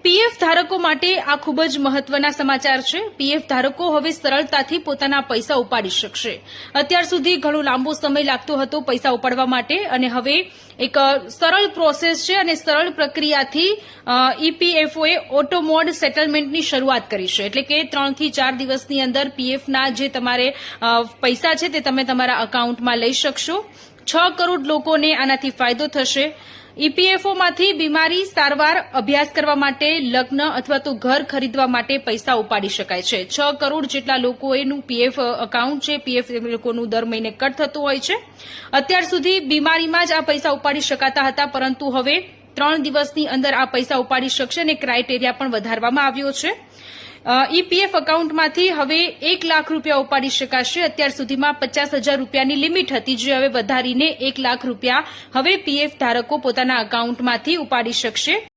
PF ધારકો માટે આ ખૂબ જ મહત્વના સમાચાર છે। પીએફ ધારકો હવે સરળતાથી પોતાના પૈસા ઉપાડી શકશે। અત્યાર સુધી ઘણો લાંબો સમય લાગતો હતો પૈસા ઉપાડવા માટે અને હવે એક સરળ પ્રોસેસ છે અને સરળ પ્રક્રિયાથી ઈપીએફઓએ ઓટો મોડ સેટલમેન્ટની શરૂઆત કરી છે। એટલે કે 3 થી 4 દિવસની અંદર પીએફના જે તમારે પૈસા છે તે તમે તમારા એકાઉન્ટમાં લઈ શકશો। 6 કરોડ લોકોને આનાથી ફાયદો થશે। ઈપીએફઓમાંથી બીમારી, સારવાર, અભ્યાસ કરવા માટે, લગ્ન અથવા તો ઘર ખરીદવા માટે પૈસા ઉપાડી શકાય છે। 6 કરોડ જેટલા લોકોનું પીએફ એકાઉન્ટ છે, પીએફ લોકોનું દર મહિને કટ થતું હોય છે। અત્યાર સુધી બીમારીમાં જ આ પૈસા ઉપાડી શકાતા હતા, પરંતુ હવે 3 દિવસની અંદર આ પૈસા ઉપાડી શકશે અને ક્રાઇટેરિયા પણ વધારવામાં આવ્યો છે। ઈપીએફ એકાઉન્ટમાંથી હવે 1 લાખ રૂપિયા ઉપાડી શકાશે। અત્યાર સુધીમાં 50,000 રૂપિયાની લિમિટ હતી, જે હવે વધારીને 1 લાખ રૂપિયા હવે પીએફ ધારકો પોતાના એકાઉન્ટમાંથી ઉપાડી શકશે।